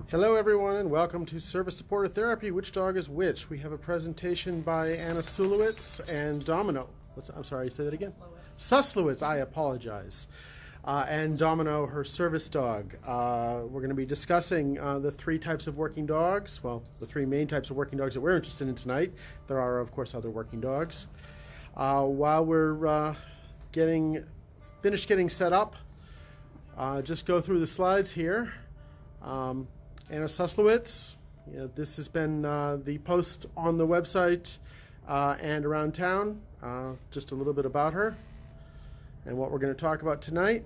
Hello everyone and welcome to Service Supported Therapy, Which Dog is Which? We have a presentation by Anna Suslowicz and Domino. I'm sorry, say that again? Suslowicz, I apologize. And Domino, her service dog. We're going to be discussing the three types of working dogs. Well, the three main types of working dogs that we're interested in tonight. There are, of course, other working dogs. While we're finished getting set up, just go through the slides here. Anna Suslowicz, this has been the post on the website and around town, just a little bit about her and what we're going to talk about tonight.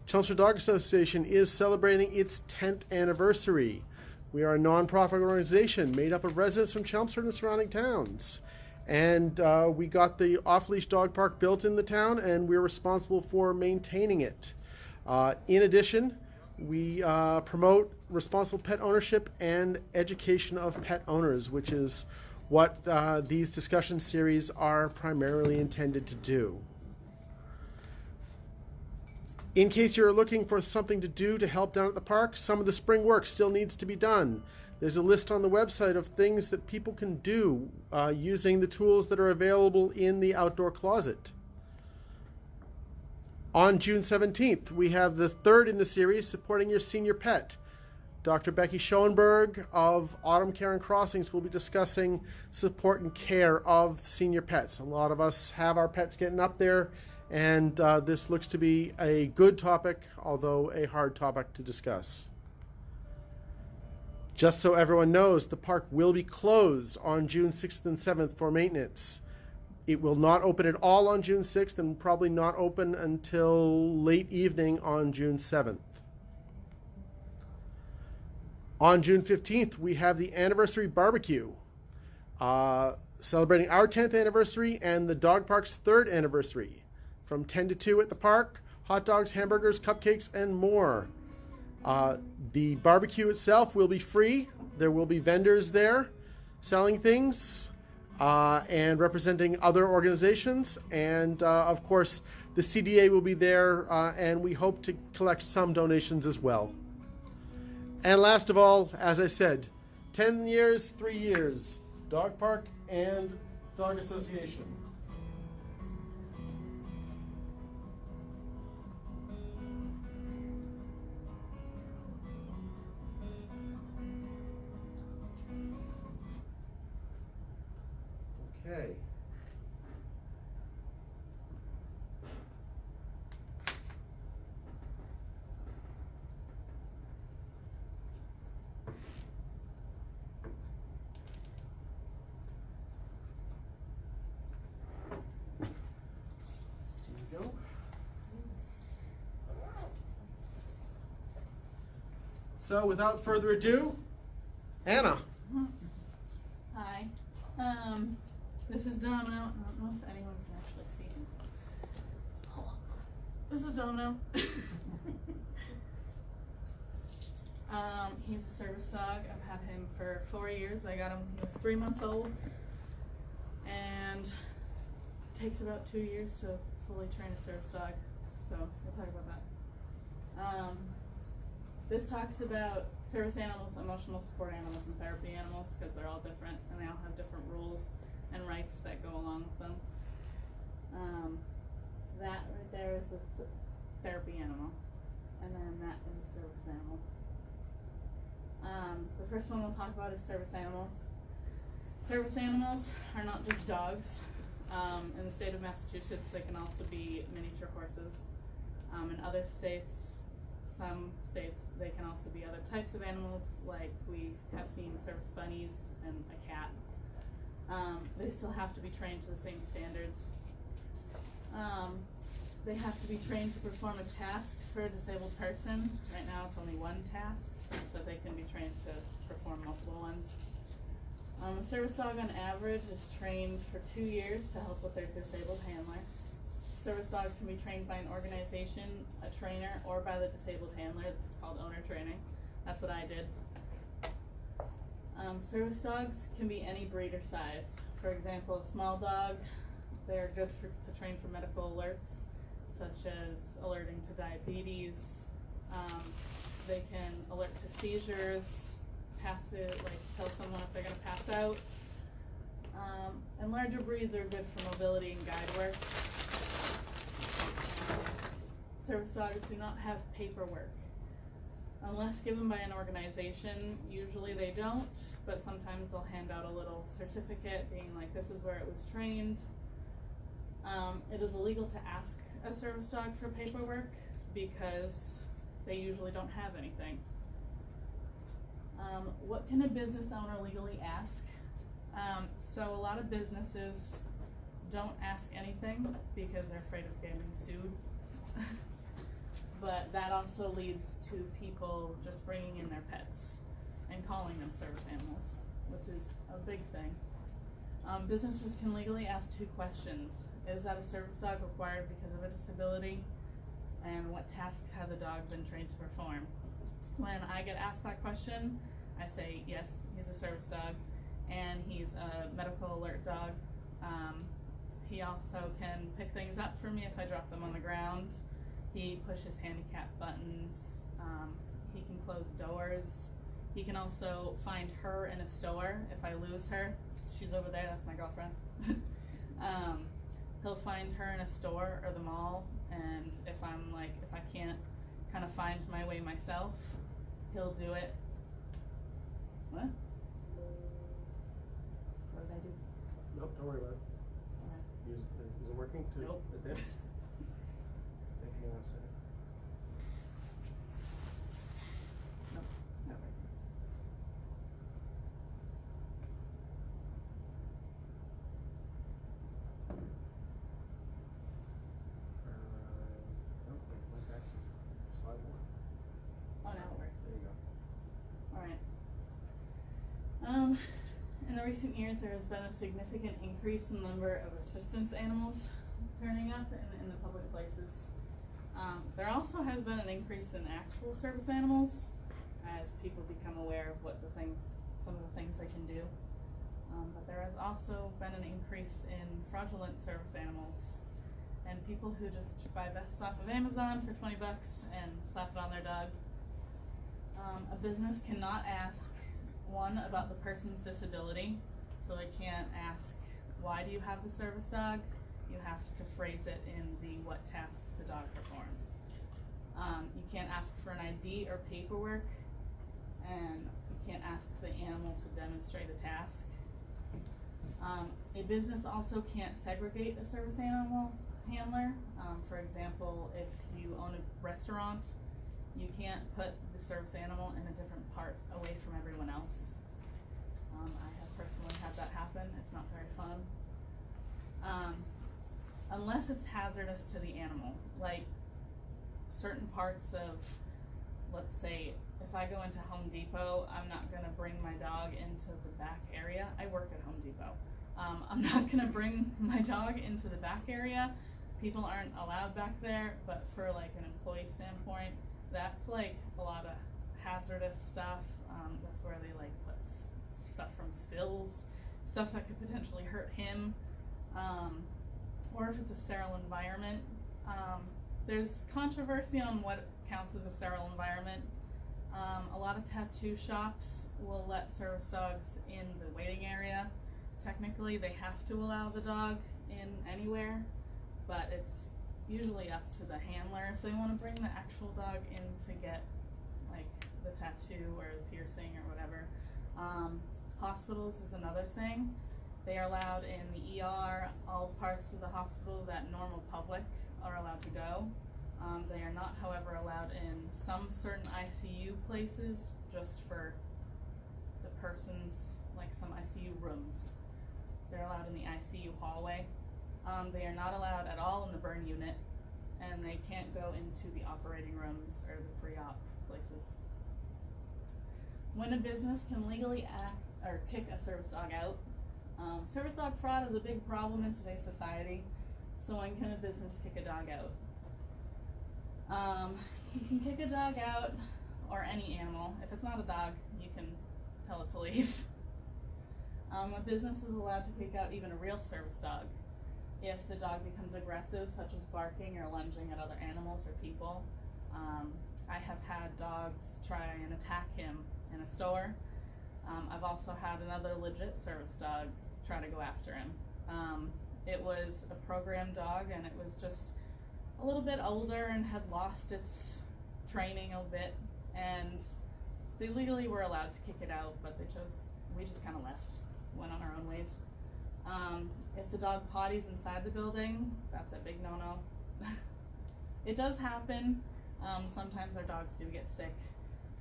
Chelmsford Dog Association is celebrating its 10th anniversary. We are a non-profit organization made up of residents from Chelmsford and surrounding towns. And we got the off-leash dog park built in the town, and we're responsible for maintaining it. In addition, we promote responsible pet ownership and education of pet owners, which is what these discussion series are primarily intended to do. In case you're looking for something to do to help down at the park, some of the spring work still needs to be done. There's a list on the website of things that people can do using the tools that are available in the outdoor closet. On June 17th, we have the third in the series, Supporting Your Senior Pet. Dr. Becky Schoenberg of Autumn Care and Crossings will be discussing support and care of senior pets. A lot of us have our pets getting up there, and this looks to be a good topic, although a hard topic to discuss. Just so everyone knows, the park will be closed on June 6th and 7th for maintenance. It will not open at all on June 6th and probably not open until late evening on June 7th. On June 15th, we have the anniversary barbecue, celebrating our 10th anniversary and the dog park's 3rd anniversary. From 10 to 2 at the park, hot dogs, hamburgers, cupcakes, and more. The barbecue itself will be free. There will be vendors there selling things. And representing other organizations, and of course the CDA will be there, and we hope to collect some donations as well. And last of all, as I said, 10 years, 3 years, Dog Park and Dog Association. Okay. There we go. So without further ado, Anna. Hi. This is Domino. I don't know if anyone can actually see him. This is Domino. He's a service dog. I've had him for 4 years. I got him when he was 3 months old. And it takes about 2 years to fully train a service dog. So we'll talk about that. This talks about service animals, emotional support animals, and therapy animals, because they're all different and they all have different rules and rights that go along with them. That right there is a therapy animal, and then that is a service animal. The first one we'll talk about is service animals. Service animals are not just dogs. In the state of Massachusetts, they can also be miniature horses. In other states, some states, they can also be other types of animals, like we have seen service bunnies and a cat. They still have to be trained to the same standards. They have to be trained to perform a task for a disabled person. Right now it's only one task, but they can be trained to perform multiple ones. A service dog on average is trained for 2 years to help with their disabled handler. Service dogs can be trained by an organization, a trainer, or by the disabled handler. This is called owner training. That's what I did. Service dogs can be any breed or size. For example, a small dog, they're good to train for medical alerts, such as alerting to diabetes, They can alert to seizures, tell someone if they're going to pass out. And larger breeds are good for mobility and guide work. Service dogs do not have paperwork. Unless given by an organization, usually they don't, but sometimes they'll hand out a little certificate being like, this is where it was trained. It is illegal to ask a service dog for paperwork because they usually don't have anything. What can a business owner legally ask? So a lot of businesses don't ask anything because they're afraid of getting sued. But that also leads to people just bringing in their pets and calling them service animals, which is a big thing. Businesses can legally ask 2 questions. Is that a service dog required because of a disability? And what tasks have the dog been trained to perform? When I get asked that question, I say, yes, he's a service dog, and he's a medical alert dog. He also can pick things up for me if I drop them on the ground. He pushes handicap buttons. He can close doors. He can also find her in a store if I lose her. She's over there, that's my girlfriend. He'll find her in a store or the mall, and if I can't kind of find my way myself, he'll do it. What? What did I do? Nope, don't worry about it. Is it working to Nope. advance? Hang on a second. Nope, not working. Nope, went back to slide 1. Oh, now it works. There you go. Alright. In the recent years, there has been a significant increase in the number of assistance animals turning up in the public places. There also has been an increase in actual service animals as people become aware of some of the things they can do. But there has also been an increase in fraudulent service animals and people who just buy vests off of Amazon for $20 and slap it on their dog. A business cannot ask, one, about the person's disability, so they can't ask, why do you have the service dog? You have to phrase it in the what task the dog performs. You can't ask for an ID or paperwork, and you can't ask the animal to demonstrate a task. A business also can't segregate a service animal handler. For example, if you own a restaurant, you can't put the service animal in a different part away from everyone else. I have personally had that happen. It's not very fun. Unless it's hazardous to the animal, like certain parts of, let's say, if I go into Home Depot, I'm not gonna bring my dog into the back area. I work at Home Depot. I'm not gonna bring my dog into the back area. People aren't allowed back there, but for like an employee standpoint, that's like a lot of hazardous stuff. That's where they like put stuff from spills, stuff that could potentially hurt him. Or if it's a sterile environment. There's controversy on what counts as a sterile environment. A lot of tattoo shops will let service dogs in the waiting area. Technically, they have to allow the dog in anywhere, but it's usually up to the handler if they want to bring the actual dog in to get like the tattoo or the piercing or whatever. Hospitals is another thing. They are allowed in the ER, all parts of the hospital that normal public are allowed to go. They are not, however, allowed in some certain ICU places, just for the person's, like some ICU rooms. They're allowed in the ICU hallway. They are not allowed at all in the burn unit, and they can't go into the operating rooms or the pre-op places. When a business can legally kick a service dog out, service dog fraud is a big problem in today's society. So when can a business kick a dog out? You can kick a dog out, or any animal. If it's not a dog, you can tell it to leave. A business is allowed to kick out even a real service dog if the dog becomes aggressive, such as barking or lunging at other animals or people. I have had dogs try and attack him in a store. I've also had another legit service dog try to go after him. It was a program dog, and it was just a little bit older and had lost its training a bit, and they legally were allowed to kick it out, but we just kind of left, went on our own ways. If the dog potties inside the building, that's a big no-no. It does happen. Sometimes our dogs do get sick,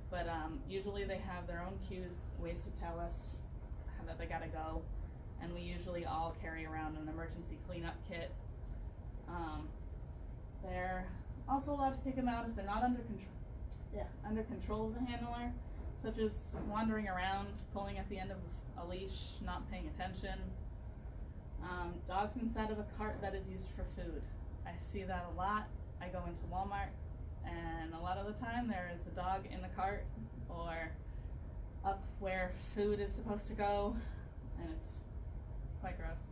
but usually they have their own cues, ways to tell us that they gotta go, and we usually all carry around an emergency cleanup kit. They're also allowed to kick them out if they're not under control of the handler, such as wandering around, pulling at the end of a leash, not paying attention. Dogs inside of a cart that is used for food. I see that a lot. I go into Walmart, and a lot of the time there is a dog in the cart or up where food is supposed to go, and it's quite gross.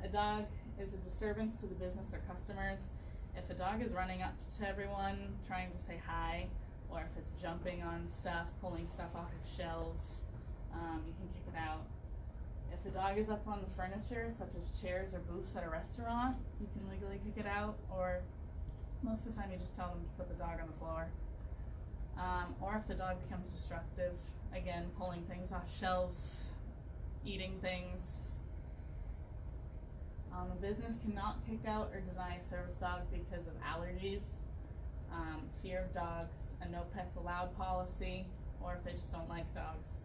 A dog is a disturbance to the business or customers. If a dog is running up to everyone, trying to say hi, or if it's jumping on stuff, pulling stuff off of shelves, you can kick it out. If the dog is up on the furniture, such as chairs or booths at a restaurant, you can legally kick it out, or most of the time you just tell them to put the dog on the floor. Or if the dog becomes destructive, again, pulling things off shelves, eating things. A business cannot kick out or deny a service dog because of allergies, fear of dogs, a no pets allowed policy, or if they just don't like dogs.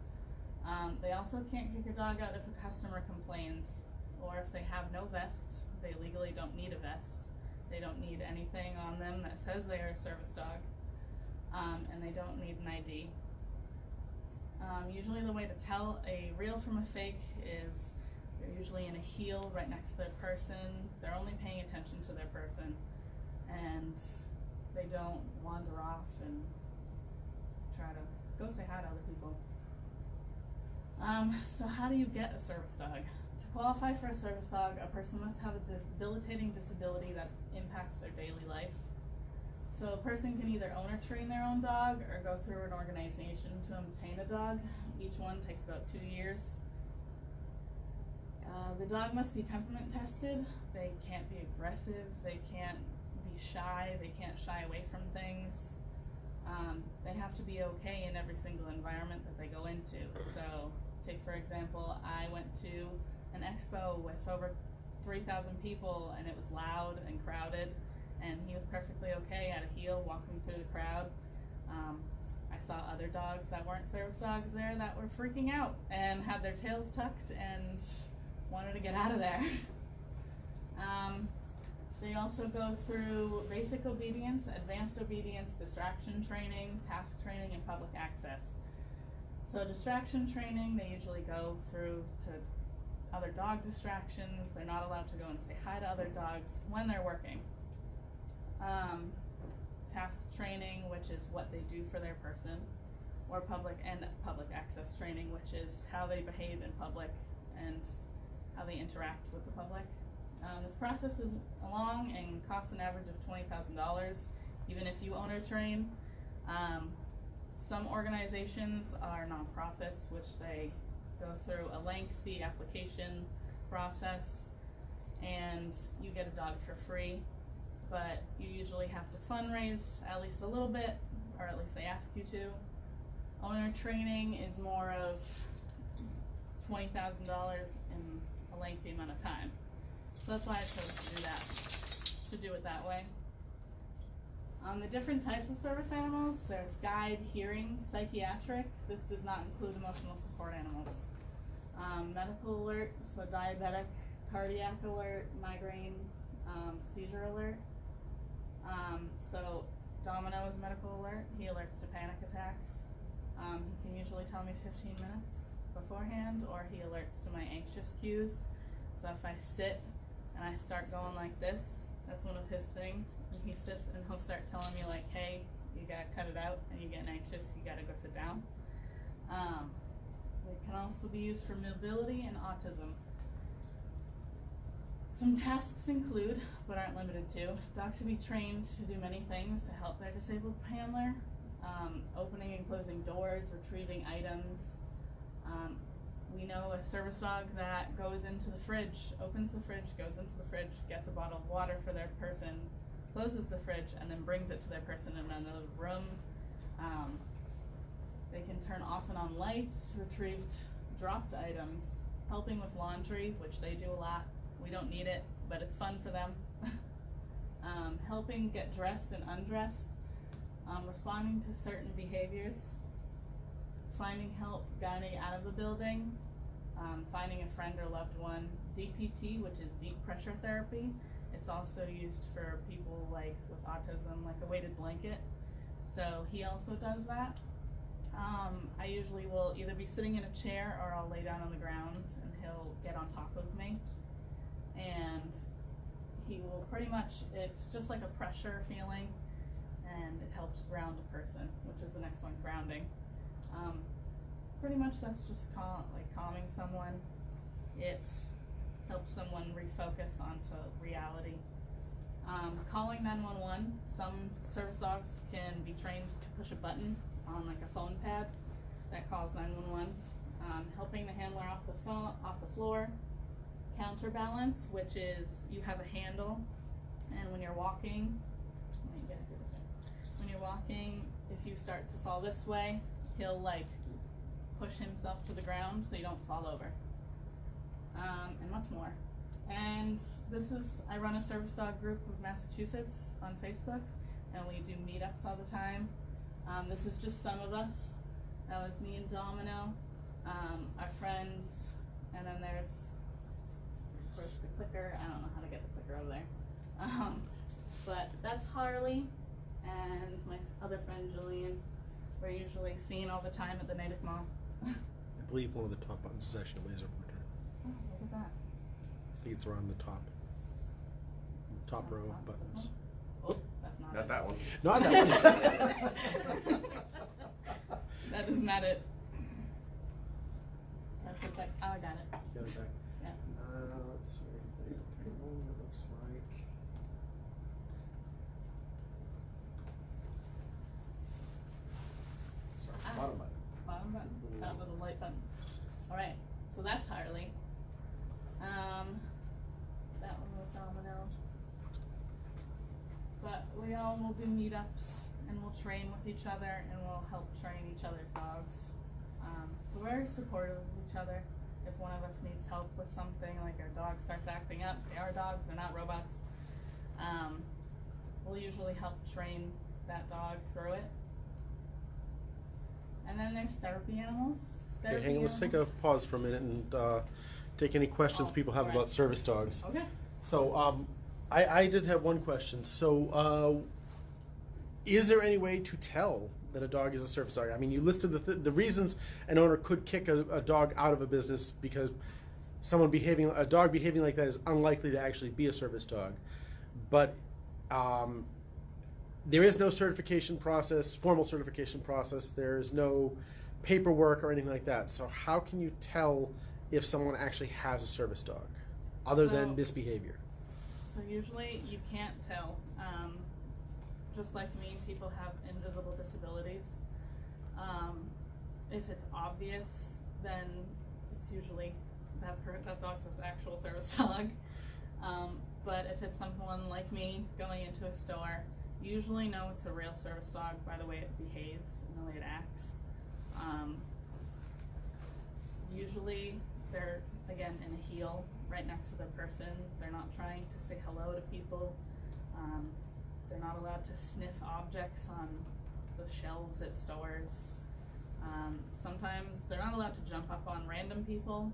They also can't kick a dog out if a customer complains, or if they have no vest. They legally don't need a vest. They don't need anything on them that says they are a service dog, and they don't need an ID. Usually the way to tell a real from a fake is they're usually in a heel right next to their person. They're only paying attention to their person, and they don't wander off and try to go say hi to other people. So how do you get a service dog? To qualify for a service dog, a person must have a debilitating disability that impacts their daily life. So a person can either own or train their own dog, or go through an organization to obtain a dog. Each one takes about 2 years. The dog must be temperament tested. They can't be aggressive, they can't be shy, they can't shy away from things. They have to be okay in every single environment that they go into. So, take for example, I went to an expo with over 3,000 people, and it was loud and crowded, and he was perfectly okay at a heel walking through the crowd. I saw other dogs that weren't service dogs there that were freaking out and had their tails tucked and wanted to get out of there. They also go through basic obedience, advanced obedience, distraction training, task training, and public access. So distraction training, they usually go through to other dog distractions. They're not allowed to go and say hi to other dogs when they're working. Task training, which is what they do for their person, or public access training, which is how they behave in public and how they interact with the public. This process is long and costs an average of $20,000, even if you own or train. Some organizations are nonprofits, which they go through a lengthy application process, and you get a dog for free, but you usually have to fundraise at least a little bit, or at least they ask you to. Owner training is more of $20,000 in a lengthy amount of time. So that's why I chose to do it that way. The different types of service animals, there's guide, hearing, psychiatric. This does not include emotional support animals. Medical alert, so diabetic, cardiac alert, migraine, seizure alert. So Domino is medical alert. He alerts to panic attacks. He can usually tell me 15 minutes beforehand, or he alerts to my anxious cues. So if I sit and I start going like this, that's one of his things. And he sits and he'll start telling me like, hey, you gotta cut it out, and you're getting anxious, you gotta go sit down. It can also be used for mobility and autism. Some tasks include, but aren't limited to, dogs can be trained to do many things to help their disabled handler. Opening and closing doors, retrieving items. We know a service dog that goes into the fridge, opens the fridge, goes into the fridge, gets a bottle of water for their person, closes the fridge, and then brings it to their person in another room. They can turn off and on lights, retrieved dropped items, helping with laundry, which they do a lot. We don't need it, but it's fun for them. Helping get dressed and undressed, responding to certain behaviors, finding help getting out of the building, finding a friend or loved one, DPT, which is deep pressure therapy. It's also used for people like with autism, like a weighted blanket. So he also does that. I usually will either be sitting in a chair or I'll lay down on the ground and he'll get on top of me. And he will pretty much, it's just like a pressure feeling, and it helps ground a person, which is the next one, grounding. Pretty much that's just calming someone. It helps someone refocus onto reality. Calling 911, some service dogs can be trained to push a button on like a phone pad that calls 911. Helping the handler off the floor. Counterbalance, which is you have a handle, and when you're walking, when you're walking, if you start to fall this way, he'll like push himself to the ground so you don't fall over, and much more. And I run a service dog group of Massachusetts on Facebook, and we do meetups all the time. This is just some of us. That was me and Domino, our friends, and then there's of course the clicker. I don't know how to get the clicker over there. But that's Harley and my other friend Julian. We're usually seen all the time at the Natick Mall. I believe one of the top buttons is actually a laser pointer. Oh, look at that. I think it's around the top row of buttons. Oh, that's not Not it. that one. Not that one. That is not it. That's it back. Oh, I got it. Got it back. Yeah. Let's see. It looks like. Sorry, bottom button. Bottom button? That little light button. Alright, so that's Harley. That one was Domino. But we all will do meetups and we'll train with each other and we'll help train each other's dogs. We're very supportive of each other. If one of us needs help with something, like our dog starts acting up, they are dogs, they're not robots. We'll usually help train that dog through it. And then there's therapy animals. Okay, hang on, let's take a pause for a minute and take any questions people have about service dogs. Okay. So I did have one question. So is there any way to tell that a dog is a service dog? I mean, you listed the reasons an owner could kick a dog out of a business because a dog behaving like that is unlikely to actually be a service dog. But there is no certification process, formal certification process. There is no paperwork or anything like that. So how can you tell if someone actually has a service dog other than misbehavior? So usually you can't tell. Just like me, people have invisible disabilities. If it's obvious, then it's usually that dog's an actual service dog. But if it's someone like me going into a store, usually know it's a real service dog by the way it behaves and the way it acts. Usually they're, again, in a heel right next to the person. They're not trying to say hello to people. They're not allowed to sniff objects on the shelves at stores. Sometimes they're not allowed to jump up on random people.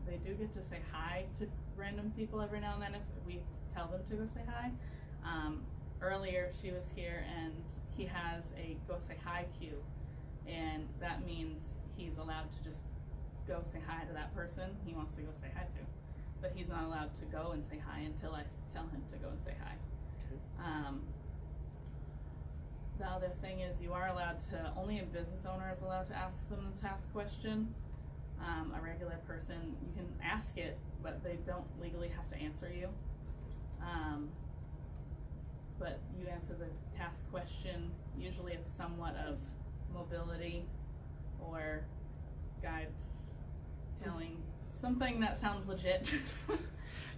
They do get to say hi to random people every now and then if we tell them to go say hi. Earlier she was here and he has a go say hi cue, and that means he's allowed to just go say hi to that person he wants to go say hi to, but he's not allowed to go and say hi until I tell him to go and say hi. The other thing is you are allowed to, only a business owner is allowed to ask them the task question. A regular person, you can ask it, but they don't legally have to answer you. But you answer the task question. Usually it's somewhat of mobility or guide telling something that sounds legit.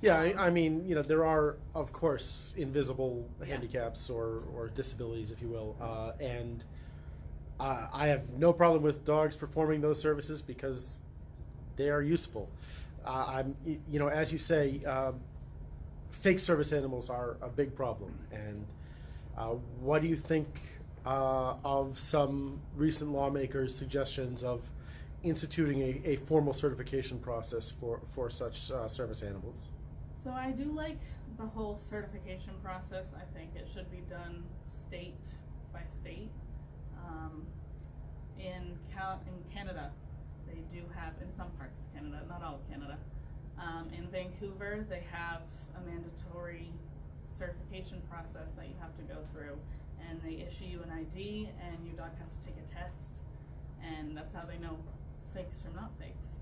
Yeah, I mean, there are, of course, invisible Yeah. handicaps or disabilities, if you will, and I have no problem with dogs performing those services because they are useful. As you say, fake service animals are a big problem. And what do you think of some recent lawmakers' suggestions of instituting a formal certification process for such service animals? So I do like the whole certification process. I think it should be done state by state. In Canada, they do have, in some parts of Canada, not all of Canada, in Vancouver, they have a mandatory certification process that you have to go through, and they issue you an ID, and your dog has to take a test, and that's how they know fakes from not fakes.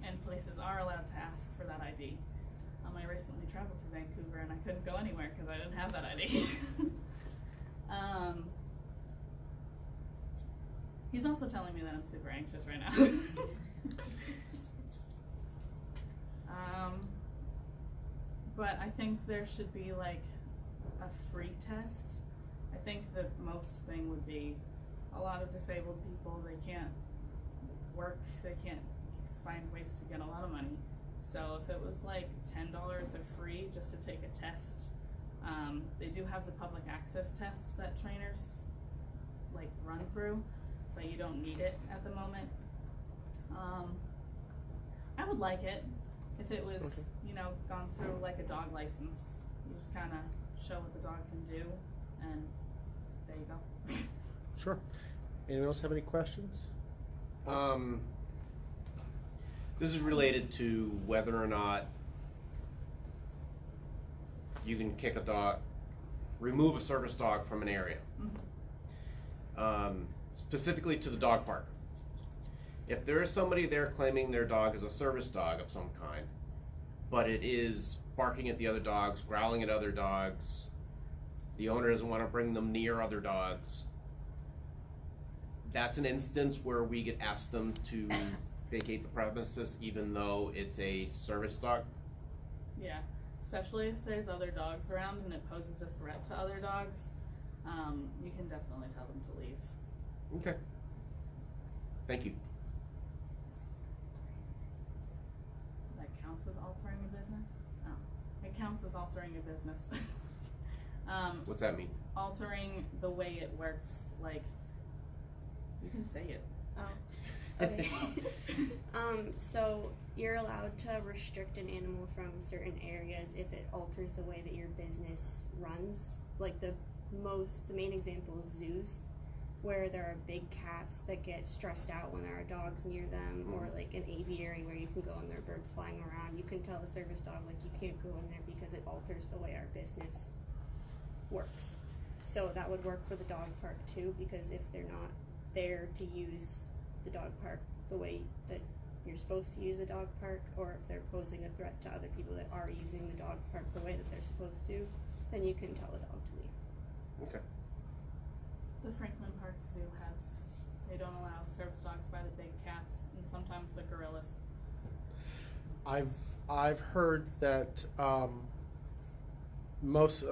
And places are allowed to ask for that ID. I recently traveled to Vancouver, and I couldn't go anywhere because I didn't have that ID. He's also telling me that I'm super anxious right now. But I think there should be like a free test. I think the most thing would be a lot of disabled people, they can't work, they can't find ways to get a lot of money. So if it was like $10 or free just to take a test, they do have the public access test that trainers like run through, but you don't need it at the moment. I would like it if it was, Okay. gone through like a dog license. You just kind of show what the dog can do, and there you go. Sure. Anyone else have any questions? This is related to whether or not you can kick a dog, remove a service dog from an area. Specifically to the dog park. If there is somebody there claiming their dog is a service dog of some kind, but it is barking at the other dogs, growling at other dogs, the owner doesn't want to bring them near other dogs, that's an instance where we get asked them to vacate the premises even though it's a service dog. Yeah, especially if there's other dogs around and it poses a threat to other dogs, you can definitely tell them to leave. Okay. Thank you. That counts as altering a business? Oh, it counts as altering a business. What's that mean? Altering the way it works, like, you can say it. Oh, okay. So you're allowed to restrict an animal from certain areas if it alters the way that your business runs. Like the main example is zoos, where there are big cats that get stressed out when there are dogs near them, or like an aviary where you can go and there are birds flying around. You can tell the service dog, like, you can't go in there because it alters the way our business works. So that would work for the dog park too, because if they're not there to use the dog park the way that you're supposed to use the dog park, or if they're posing a threat to other people that are using the dog park the way that they're supposed to, then you can tell the dog to leave. Okay. The Franklin Park Zoo they don't allow service dogs by the big cats and sometimes the gorillas. I've heard that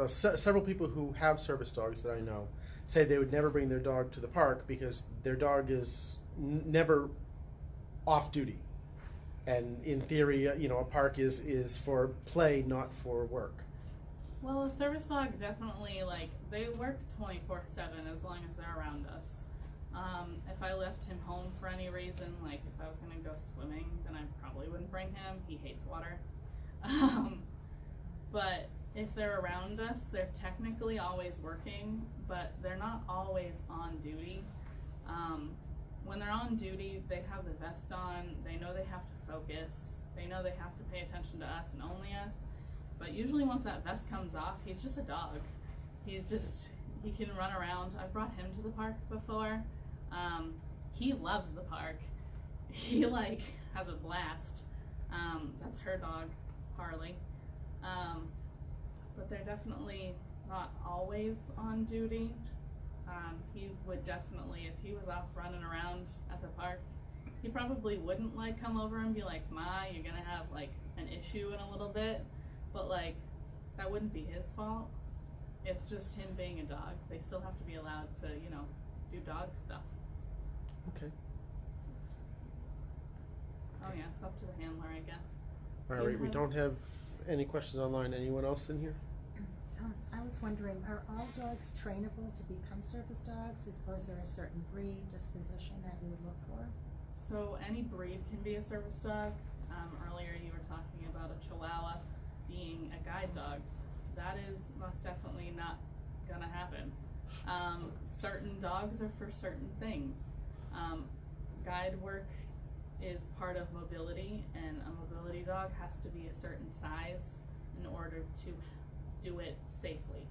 several people who have service dogs that I know say they would never bring their dog to the park because their dog is never off duty, and in theory, a park is for play, not for work. Well, a service dog definitely, they work 24/7 as long as they're around us. If I left him home for any reason, like if I was going to go swimming, then I probably wouldn't bring him. He hates water. But if they're around us, they're technically always working, but they're not always on duty. When they're on duty, they have the vest on, they know they have to focus, they know they have to pay attention to us and only us. But usually once that vest comes off, he's just a dog. He can run around. I've brought him to the park before. He loves the park. he like has a blast. That's her dog, Harley. But they're definitely not always on duty. He would definitely, if he was off running around at the park, he probably wouldn't like come over and be like, Ma, you're gonna have like an issue in a little bit. But like, that wouldn't be his fault. It's just him being a dog. They still have to be allowed to, you know, do dog stuff. Okay. Oh yeah, it's up to the handler, I guess. All right, we don't have any questions online. Anyone else in here? I was wondering, are all dogs trainable to become service dogs, or is there a certain breed, disposition that you would look for? So any breed can be a service dog. Earlier you were talking about a Chihuahua being a guide dog. That is most definitely not gonna happen. Certain dogs are for certain things. Guide work is part of mobility, and a mobility dog has to be a certain size in order to do it safely.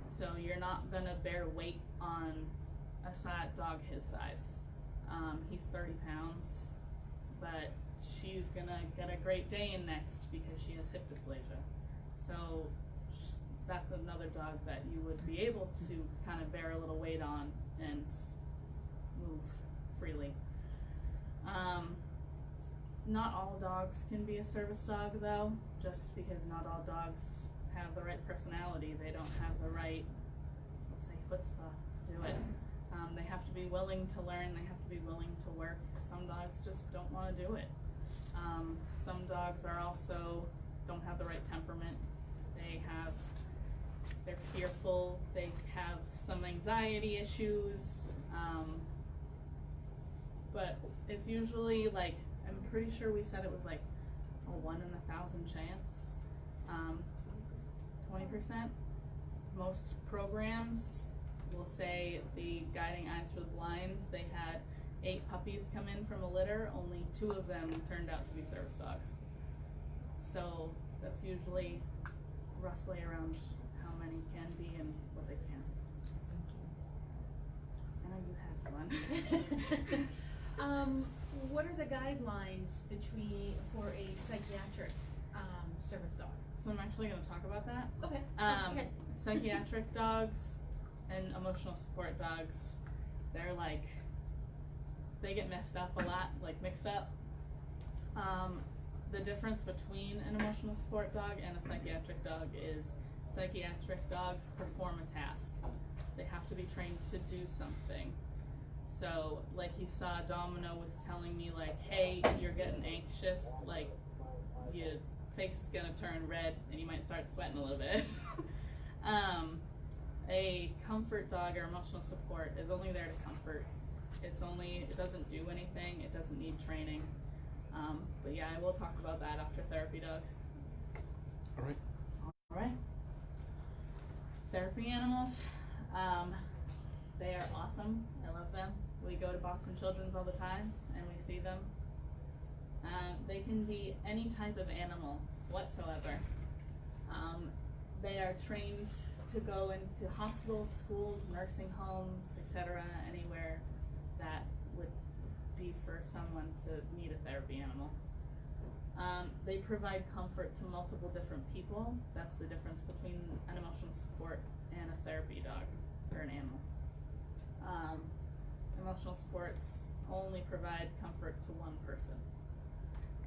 So you're not gonna bear weight on a dog his size. He's 30 pounds, but she's gonna get a Great Dane next because she has hip dysplasia. So that's another dog that you would be able to kind of bear a little weight on and move freely. Not all dogs can be a service dog though, just because not all dogs have the right personality. They don't have the right, let's say, chutzpah to do it. They have to be willing to learn, they have to be willing to work. Some dogs just don't want to do it. Some dogs are also, don't have the right temperament. They're fearful, they have some anxiety issues, but it's usually like, I'm pretty sure we said it was like a 1 in 1,000 chance, 20%. Most programs will say the Guiding Eyes for the Blind, they had 8 puppies come in from a litter, only 2 of them turned out to be service dogs. So that's usually roughly around how many can be and what they can. I know you had one. What are the guidelines for a psychiatric service dog? So I'm actually going to talk about that. Okay. Okay. Psychiatric dogs and emotional support dogs, they're like, they get messed up a lot, like mixed up. The difference between an emotional support dog and a psychiatric dog is psychiatric dogs perform a task. They have to be trained to do something. So, like you saw, Domino was telling me, like, hey, you're getting anxious, like, your face is gonna turn red and you might start sweating a little bit. A comfort dog or emotional support is only there to comfort. It doesn't do anything, it doesn't need training. But yeah, I will talk about that after therapy dogs. All right. All right. Therapy animals, they are awesome. I love them. We go to Boston Children's all the time and we see them. They can be any type of animal whatsoever. They are trained to go into hospitals, schools, nursing homes, etc., anywhere that would be for someone to need a therapy animal. They provide comfort to multiple different people. That's the difference between an emotional support and a therapy dog or an animal. Emotional supports only provide comfort to one person.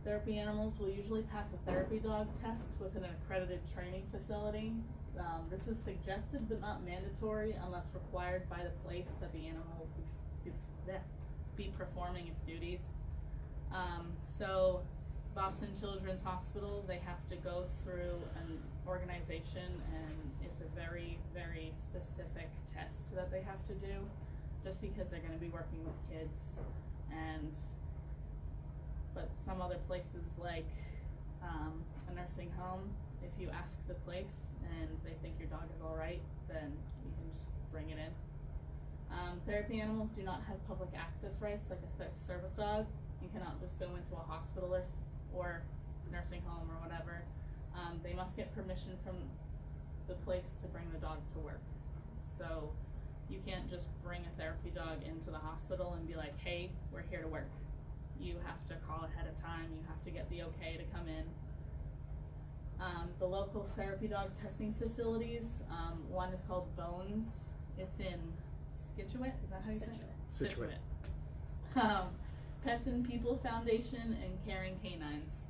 Therapy animals will usually pass a therapy dog test with an accredited training facility. This is suggested but not mandatory unless required by the place that the animal will be performing its duties. So Boston Children's Hospital, they have to go through an organization, and it's a very, very specific test that they have to do, just because they're going to be working with kids. But some other places, like a nursing home, if you ask the place and they think your dog is all right, then you can just bring it in. Therapy animals do not have public access rights like a service dog. You cannot just go into a hospital or nursing home or whatever. They must get permission from the place to bring the dog to work. So you can't just bring a therapy dog into the hospital and be like, hey, we're here to work. you have to call ahead of time, you have to get the okay to come in. The local therapy dog testing facilities, one is called Bones. It's in Scituate, is that how you say it? Scituate. Pets and People Foundation and Caring Canines.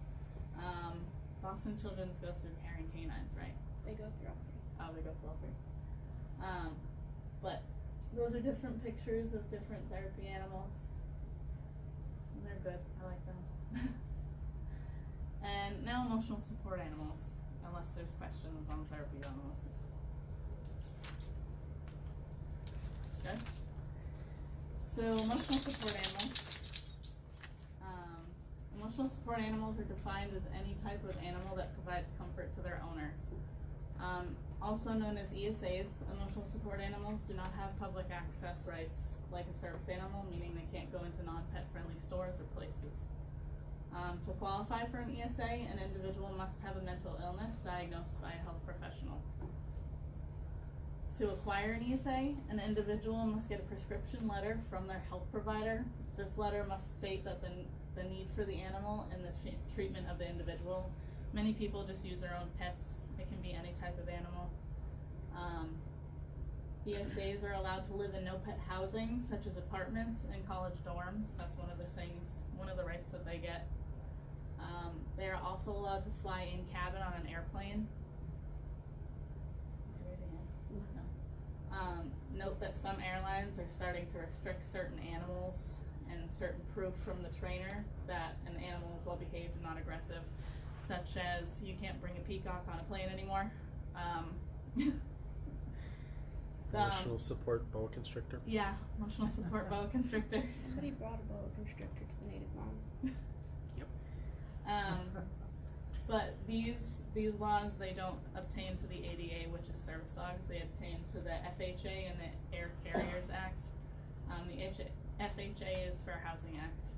Boston Children's goes through Caring Canines, right? They go through all three. Oh, they go through all three. But those are different pictures of different therapy animals. And they're good. I like them. And now emotional support animals, unless there's questions on therapy animals. Okay. So emotional support animals. Emotional support animals are defined as any type of animal that provides comfort to their owner. Also known as ESAs, emotional support animals do not have public access rights like a service animal, meaning they can't go into non-pet friendly stores or places. To qualify for an ESA, an individual must have a mental illness diagnosed by a health professional. To acquire an ESA, an individual must get a prescription letter from their health provider. This letter must state that the need for the animal and the treatment of the individual. Many people just use their own pets. It can be any type of animal. ESAs are allowed to live in no pet housing, such as apartments and college dorms. That's one of the rights that they get. They are also allowed to fly in cabin on an airplane. Note that some airlines are starting to restrict certain animals and certain proof from the trainer that an animal is well behaved and not aggressive, such as you can't bring a peacock on a plane anymore. Emotional support boa constrictor. Yeah, emotional support boa constrictor. Somebody brought a boa constrictor to the native mom. Yep. But these laws, they don't obtain to the ADA, which is service dogs. They obtain to the FHA and the Air Carriers Act. The FHA is Fair Housing Act.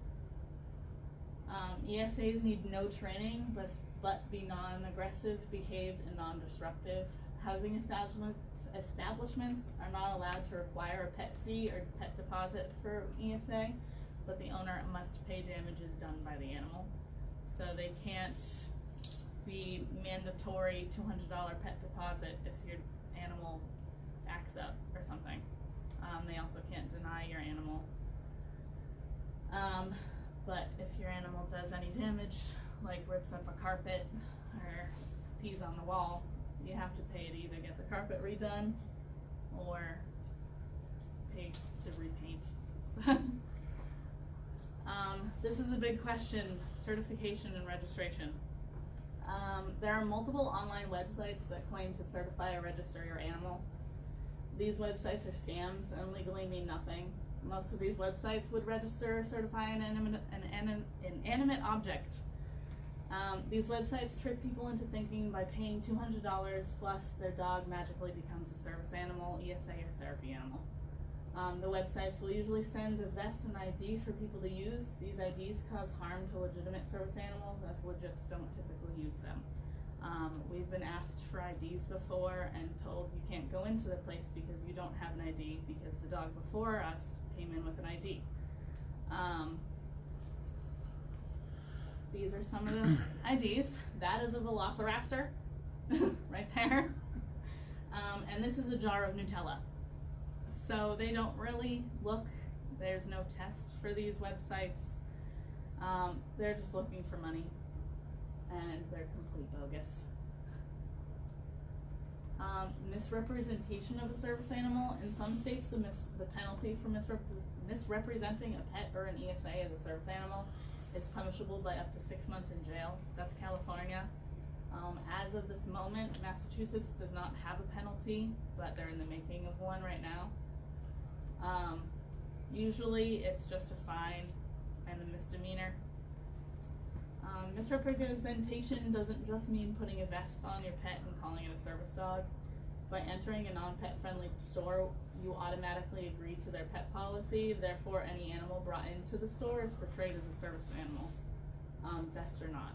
ESAs need no training, but be non-aggressive, behaved, and non-disruptive. Housing establishments are not allowed to require a pet fee or pet deposit for ESA, but the owner must pay damages done by the animal. So they can't be mandatory $200 pet deposit if your animal acts up or something. They also can't deny your animal. But if your animal does any damage, like rips up a carpet or pees on the wall, you have to pay to either get the carpet redone or pay to repaint. So, this is a big question, certification and registration. There are multiple online websites that claim to certify or register your animal. These websites are scams and legally mean nothing. Most of these websites would register or certify an inanimate object. These websites trick people into thinking by paying $200 plus their dog magically becomes a service animal, ESA, or therapy animal. The websites will usually send a vest and ID for people to use. These IDs cause harm to legitimate service animals, as legits don't typically use them. We've been asked for IDs before and told you can't go into the place because you don't have an ID because the dog before us came in with an ID. These are some of the IDs. That is a velociraptor, right there. And this is a jar of Nutella. So they don't really look, there's no test for these websites. They're just looking for money, and they're complete bogus. Misrepresentation of a service animal. In some states, the penalty for misrepresenting a pet or an ESA as a service animal is punishable by up to 6 months in jail. That's California. As of this moment, Massachusetts does not have a penalty, but they're in the making of one right now. Usually it's just a fine and a misdemeanor. Misrepresentation doesn't just mean putting a vest on your pet and calling it a service dog. By entering a non-pet friendly store, you automatically agree to their pet policy. Therefore, any animal brought into the store is portrayed as a service animal, vest or not.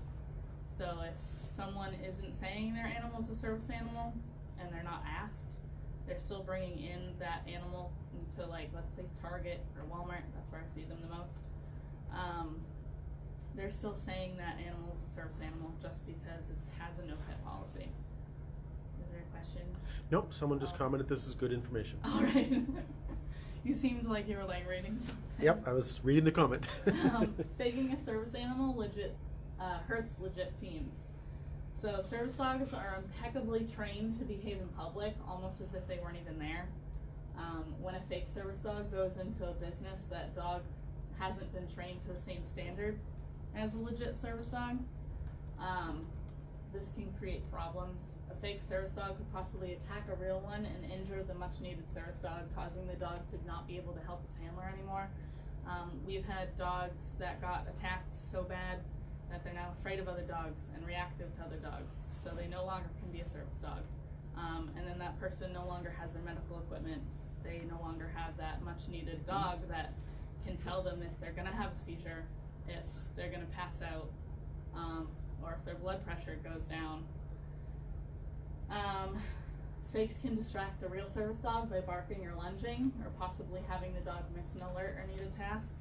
So if someone isn't saying their animal is a service animal and they're not asked, they're still bringing in that animal to, like, let's say Target or Walmart. That's where I see them the most. they're still saying that animal is a service animal just because it has a no pet policy. Is there a question? Nope, someone just Oh. commented this is good information. All right. You seemed like you were like reading something. Yep, I was reading the comment. Faking a service animal legit hurts legit teams. So service dogs are impeccably trained to behave in public, almost as if they weren't even there. When a fake service dog goes into a business, that dog hasn't been trained to the same standard as a legit service dog. This can create problems. A fake service dog could possibly attack a real one and injure the much needed service dog, causing the dog to not be able to help its handler anymore. We've had dogs that got attacked so bad that they're now afraid of other dogs and reactive to other dogs, so they no longer can be a service dog. And then that person no longer has their medical equipment. They no longer have that much needed dog that can tell them if they're gonna have a seizure, if they're gonna pass out, or if their blood pressure goes down. Fakes can distract a real service dog by barking or lunging, or possibly having the dog miss an alert or need a task.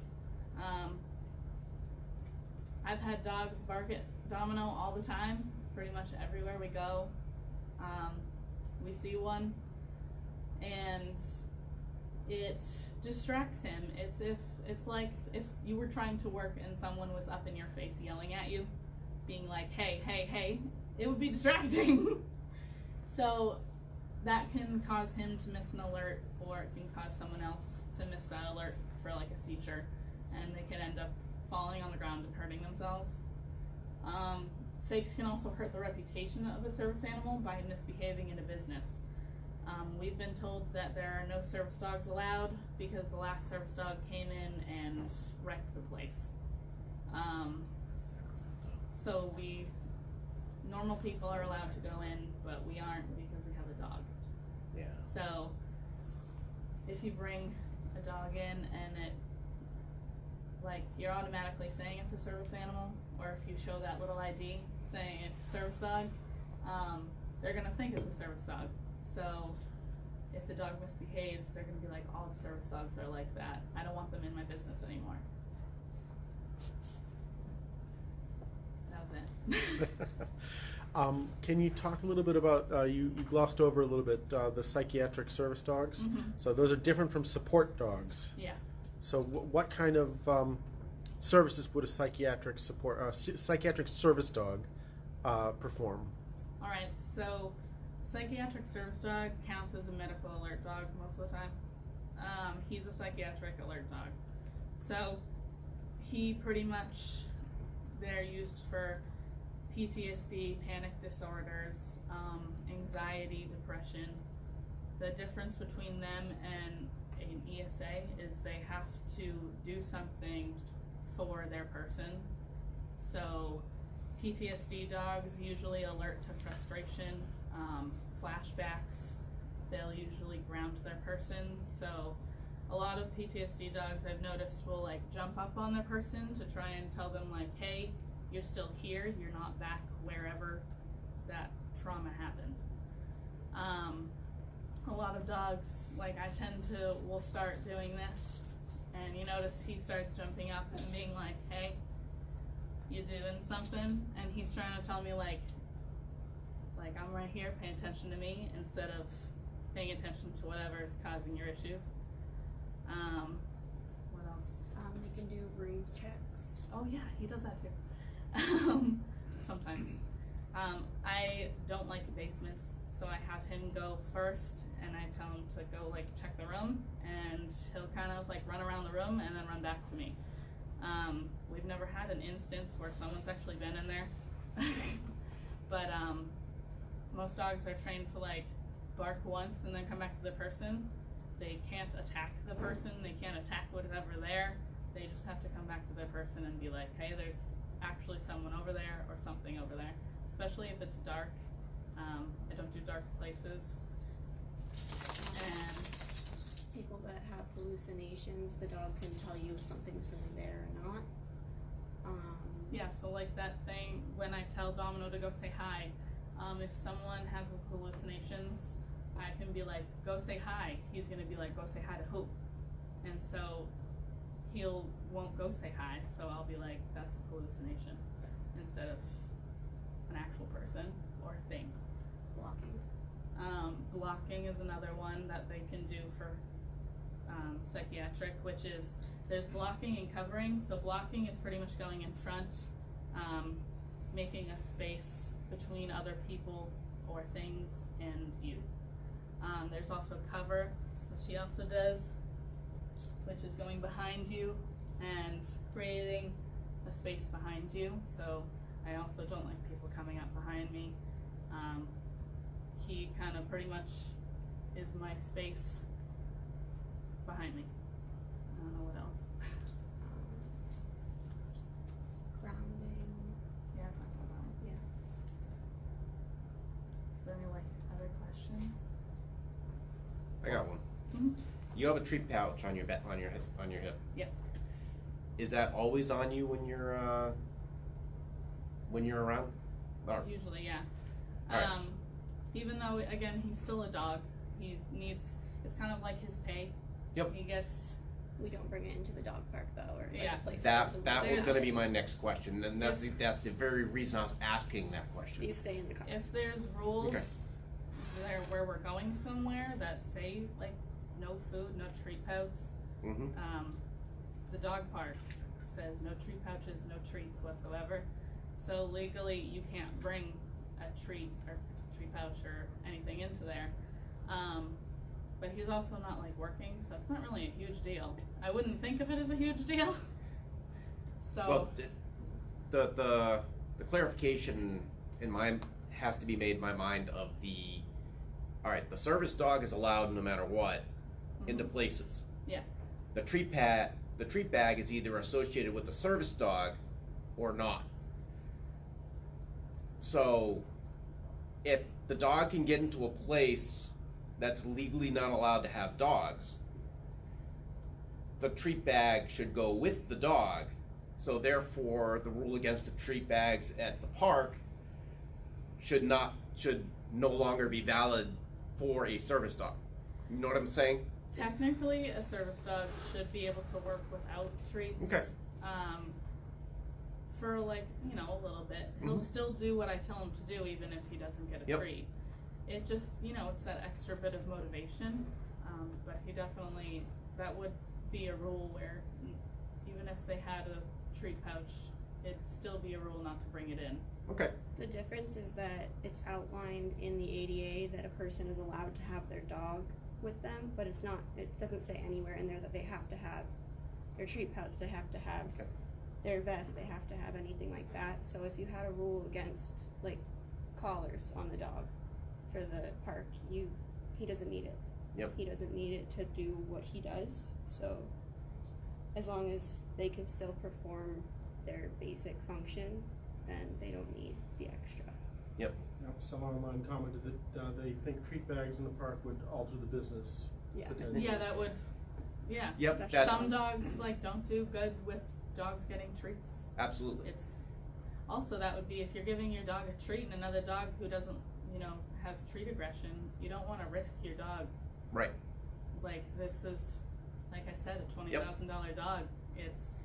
I've had dogs bark at Domino all the time, pretty much everywhere we go. We see one, and it distracts him. It's like if you were trying to work and someone was up in your face yelling at you, being like, hey, hey, hey, it would be distracting. So that can cause him to miss an alert, or it can cause someone else to miss that alert for like a seizure, and they can end up falling on the ground and hurting themselves. Fakes can also hurt the reputation of a service animal by misbehaving in a business. We've been told that there are no service dogs allowed because the last service dog came in and wrecked the place. So normal people are allowed to go in, but we aren't because we have a dog. Yeah. So if you bring a dog in and you're automatically saying it's a service animal, or if you show that little ID saying it's a service dog, they're gonna think it's a service dog. So if the dog misbehaves, they're gonna be like, all the service dogs are like that. I don't want them in my business anymore. That was it. Can you talk a little bit about, you glossed over a little bit, the psychiatric service dogs? Mhm. So those are different from support dogs. Yeah. So what kind of services would a psychiatric psychiatric service dog perform? All right, so psychiatric service dog counts as a medical alert dog most of the time. He's a psychiatric alert dog. So he pretty much, they're used for PTSD, panic disorders, anxiety, depression. The difference between them and an ESA is they have to do something for their person. So PTSD dogs usually alert to frustration, flashbacks. They'll usually ground their person. So a lot of PTSD dogs I've noticed will jump up on their person to try and tell them hey, you're still here, you're not back wherever that trauma happened. A lot of dogs, will start doing this, and you notice he starts jumping up and being like, hey, you doing something? And he's trying to tell me I'm right here, pay attention to me, instead of paying attention to whatever is causing your issues. What else? You can do rooms checks. Oh yeah, he does that too. Sometimes. I don't like basements, so I have him go first, and I tell him to go check the room, and he'll kind of run around the room and then run back to me. We've never had an instance where someone's actually been in there, but most dogs are trained to bark once and then come back to the person. They can't attack the person, they can't attack whatever there. They just have to come back to their person and be like, hey, there's actually someone over there or something over there, especially if it's dark. I don't do dark places. And people that have hallucinations, the dog can tell you if something's really there or not. yeah, so that thing when I tell Domino to go say hi, if someone has hallucinations, I can be like, go say hi. He's gonna be like, go say hi to who? And so won't go say hi, so I'll be like, that's a hallucination, instead of an actual person or thing. Blocking. Blocking is another one that they can do for psychiatric, which is, there's blocking and covering. So blocking is pretty much going in front, making a space between other people or things and you. There's also cover, which he also does, which is going behind you and creating a space behind you. So I also don't like people coming up behind me. He kind of pretty much is my space behind me. I don't know what else. Grounding. Yeah, talk about that one. Yeah. Is there any like other questions? I got one. Mm-hmm. You have a treat pouch on your hip. Yep. Is that always on you when you're around? Or, Usually, yeah. Alright. Even though, again, he's still a dog, he needs, it's kind of like his pay. Yep. He gets, We don't bring it into the dog park though, or like Yeah. a place that doesn't was belong. going to be my next question, and that's the very reason I was asking that question. These stay in the car. if there's rules Okay. there where we're going somewhere that say, like, no food, no treat pouches, Mm-hmm. the dog park says no treat pouches, no treats whatsoever. So legally, you can't bring a treat or treat pouch or anything into there. But he's also not like working, so it's not really a huge deal. I wouldn't think of it as a huge deal. So Well, the clarification in my has to be made in my mind of all right, the service dog is allowed no matter what into places. Yeah. The treat bag is either associated with the service dog or not. So if the dog can get into a place that's legally not allowed to have dogs, the treat bag should go with the dog. So therefore, the rule against the treat bags at the park should no longer be valid for a service dog. You know what I'm saying? technically, a service dog should be able to work without treats. Okay. For like, a little bit. He'll Mhm. still do what I tell him to do even if he doesn't get a Yep. treat. It just, it's that extra bit of motivation. But he definitely, that would be a rule where even if they had a treat pouch, it'd still be a rule not to bring it in. Okay. The difference is that it's outlined in the ADA that a person is allowed to have their dog with them, but it doesn't say anywhere in there that they have to have their treat pouch, they have to have Okay. their vest, they have to have anything like that. So if you had a rule against like collars on the dog for the park, he doesn't need it. Yep. He doesn't need it to do what he does. So as long as they can still perform their basic function, then they don't need the extra. Yep. Yep, someone online commented that they think treat bags in the park would alter the business. Yeah. potentially. Yeah, that would, yeah. Yep. Especially That, Some dogs don't do good with dogs getting treats. absolutely. It's also, that would be if you're giving your dog a treat and another dog who doesn't, has treat aggression, you don't want to risk your dog. Right. Like, this is, like I said, a $20,000 dog. It's,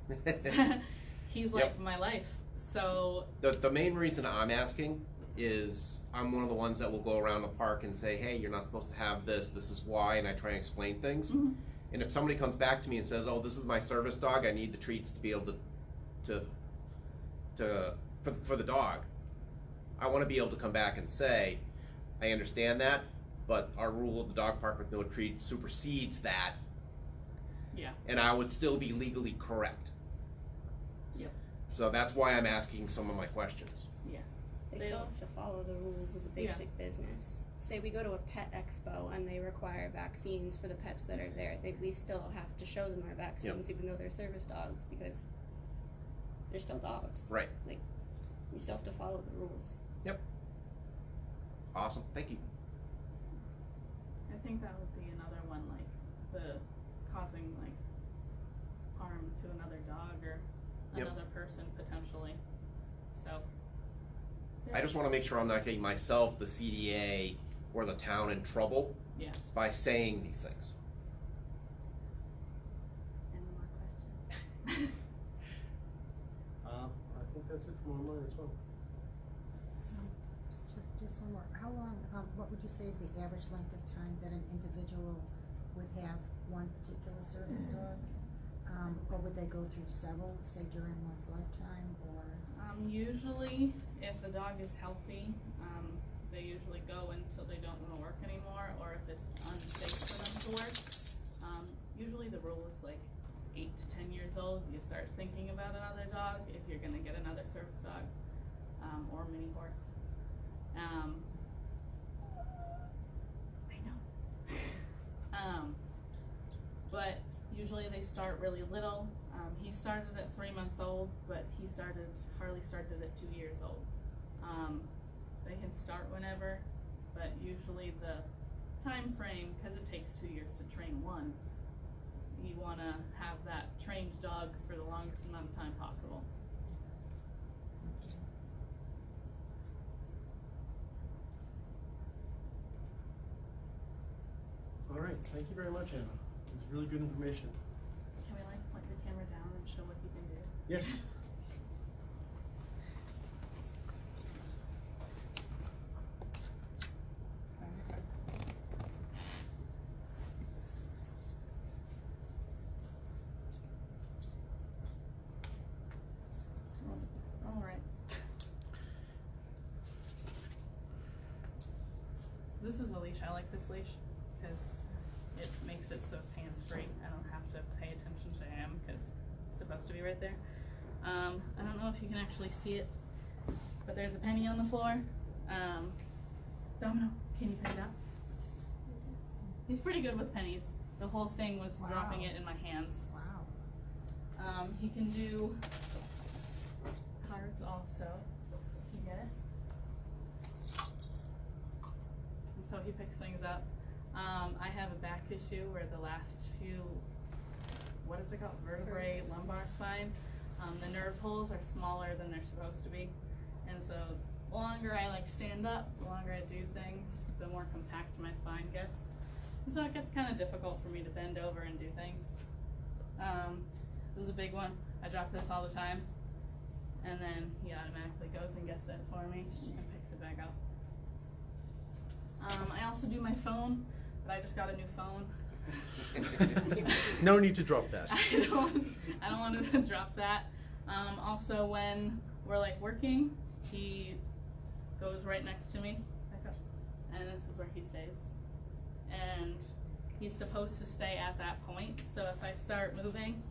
he's like Yep. my life. So, The main reason I'm asking is I'm one of the ones that will go around the park and say, hey, you're not supposed to have this is why, and I try and explain things. mhm. And if somebody comes back to me and says, oh, this is my service dog, I need the treats to be able for the dog, I want to be able to come back and say, I understand that, but our rule of the dog park with no treats supersedes that, Yeah. and I would still be legally correct. Yep. So that's why I'm asking some of my questions. Yeah. They They still don't- have to follow the rules of the Yeah. basic business. Say we go to a pet expo and they require vaccines for the pets that are there. We still have to show them our vaccines even though they're service dogs because they're still dogs. Right. Like, we still have to follow the rules. Yep. Awesome. Thank you. I think that would be another one, like the causing like harm to another dog or Yep. another person potentially. So. I just want to make sure I'm not getting myself, the CDA, or the town in trouble Yeah. by saying these things. Any more questions? that's it from online as well. Just one more. How long, what would you say is the average length of time that an individual would have one particular service dog? Or would they go through several, say during one's lifetime, or? Usually, if the dog is healthy, they usually go until they don't want to work anymore, or if it's unsafe for them to work. Usually the rule is like 8 to 10 years old, you start thinking about another dog if you're going to get another service dog, or mini horse. I know. But usually they start really little. He started at 3 months old, but Harley started at 2 years old. They can start whenever, but usually the time frame, because it takes 2 years to train one, you want to have that trained dog for the longest amount of time possible. All right, thank you very much, Anna. It was really good information. Can we like point your camera down and show what you can do? Yes. All right. This is a leash. I like this leash because it makes it so it's hands-free. I don't have to pay attention to him because it's supposed to be right there. I don't know if you can actually see it, but there's a penny on the floor. Domino, can you pick it up? He's pretty good with pennies. The whole thing was dropping it in my hands. Wow. He can do cards also. You get it? And so he picks things up. I have a back issue where the last few, what is it called? Vertebrae, lumbar spine. The nerve holes are smaller than they're supposed to be. And so the longer I like stand up, the longer I do things, the more compact my spine gets. And so it gets kind of difficult for me to bend over and do things. This is a big one. I drop this all the time. And then he automatically goes and gets it for me and picks it back up. I also do my phone, but I just got a new phone. No need to drop that. I don't want to drop that. Also, when we're like working, he goes right next to me, back up, and this is where he stays. And he's supposed to stay at that point. So if I start moving,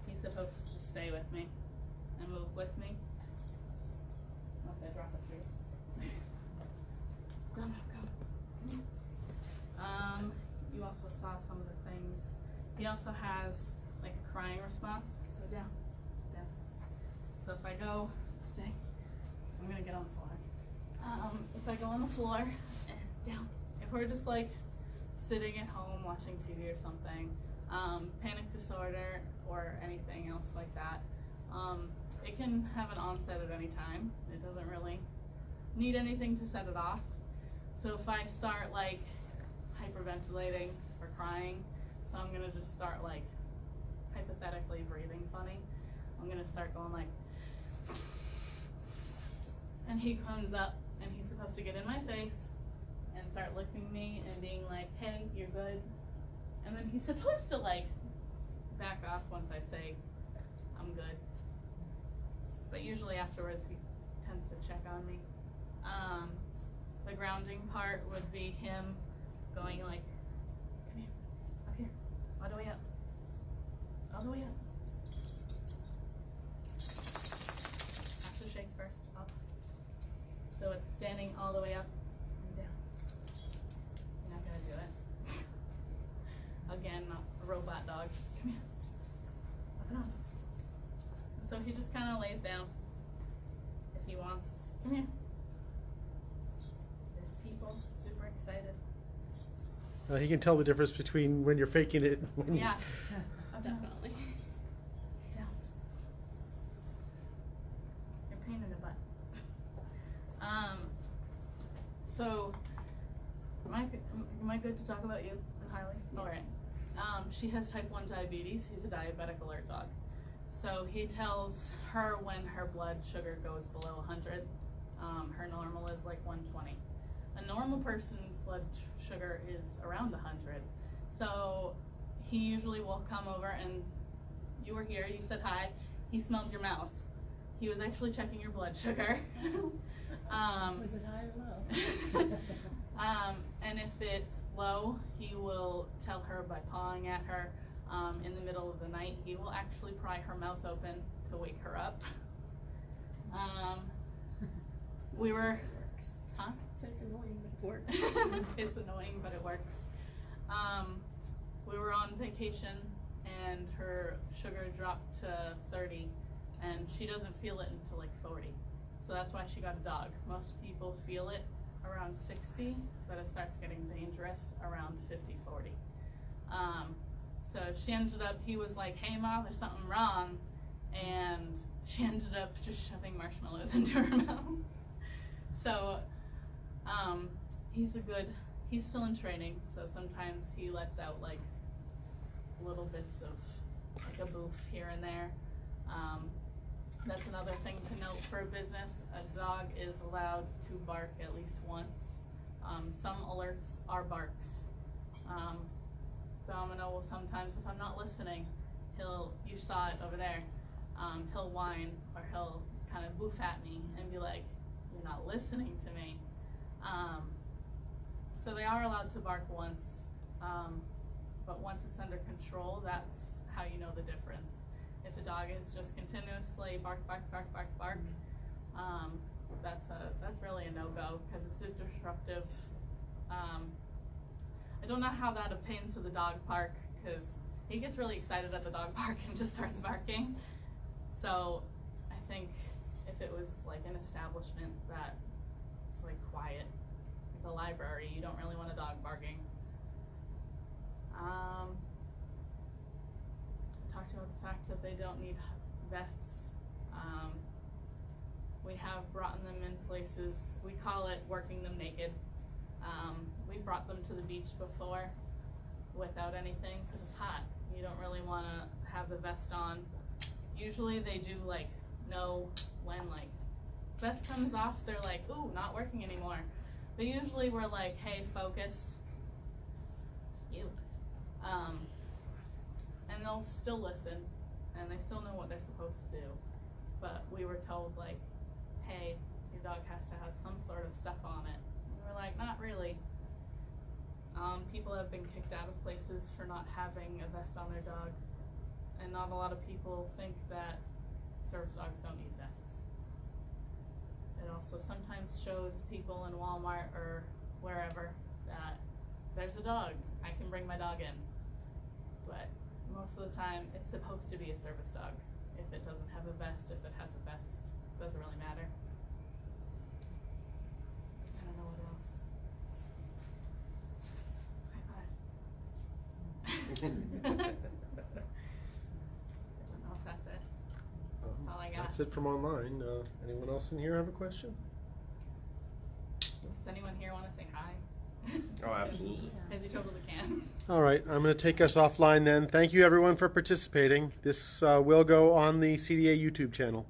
he's supposed to just stay with me and move with me. Unless I drop a tree. Domino, go. You also saw some of the things. He also has like a crying response. So down, down. So if I go, stay. I'm gonna get on the floor. If I go on the floor and down. If we're just like sitting at home watching TV or something, panic disorder or anything else like that, it can have an onset at any time. It doesn't really need anything to set it off. So if I start like hyperventilating or crying, so I'm gonna just start like hypothetically breathing funny. I'm gonna start going like, and he comes up and he's supposed to get in my face and start licking me and being like, hey, you're good. And then he's supposed to like back off once I say I'm good. But usually afterwards he tends to check on me. The grounding part would be him going like, come here, up here, all the way up, all the way up. Have to shake first, up. So it's standing all the way up and down. You're not gonna do it. Again, not a robot dog. Come here, up and up. So he just kind of lays down if he wants. Come here. There's people super excited. He can tell the difference between when you're faking it. And when Yeah, Oh, definitely. down. You're a pain in the butt. So, am I good to talk about you and Harley? Yeah. All right. She has type 1 diabetes. He's a diabetic alert dog. So he tells her when her blood sugar goes below 100. Her normal is like 120. A normal person's blood sugar is around 100. So he usually will come over, and you were here, you said hi, he smelled your mouth. He was actually checking your blood sugar. Was it high or low? And if it's low, he will tell her by pawing at her. In the middle of the night, he will actually pry her mouth open to wake her up. We were, huh? So it's annoying, but it works. It's annoying, but it works. We were on vacation, and her sugar dropped to 30, and she doesn't feel it until like 40. So that's why she got a dog. Most people feel it around 60, but it starts getting dangerous around 50, 40. So she ended up, he was like, hey Ma, there's something wrong. And she ended up just shoving marshmallows into her mouth. So he's still in training. So sometimes he lets out like little bits of like a boof here and there. That's another thing to note for a business. A dog is allowed to bark at least once. Some alerts are barks. Domino will sometimes, if I'm not listening, you saw it over there, he'll whine, or he'll kind of boof at me and be like, you're not listening to me. So they are allowed to bark once, but once it's under control, that's how you know the difference. If a dog is just continuously bark, bark, bark, bark, bark, that's really a no-go, because it's a disruptive. I don't know how that obtains to the dog park, because he gets really excited at the dog park and just starts barking. So I think if it was like an establishment that it's like quiet, like a library, you don't really want a dog barking. I talked about the fact that they don't need vests. We have brought them in places, we call it working them naked. We've brought them to the beach before without anything, because it's hot. You don't really want to have the vest on. Usually they do like know when like vest comes off, they're like, ooh, not working anymore. But usually we're like, hey, focus. You. And they'll still listen, and they still know what they're supposed to do. But we were told like, hey, your dog has to have some sort of stuff on it. And we're like, not really. People have been kicked out of places for not having a vest on their dog, and not a lot of people think that service dogs don't need vests. It also sometimes shows people in Walmart or wherever that there's a dog, I can bring my dog in. But most of the time it's supposed to be a service dog. If it doesn't have a vest, if it has a vest, doesn't really matter. I don't know what else. High five. I don't know if that's it. That's all I got. That's it from online. Anyone else in here have a question? Does anyone here want to say hi? Oh, absolutely. As you totally can. All right, I'm going to take us offline then. Thank you everyone for participating. This will go on the CDA YouTube channel.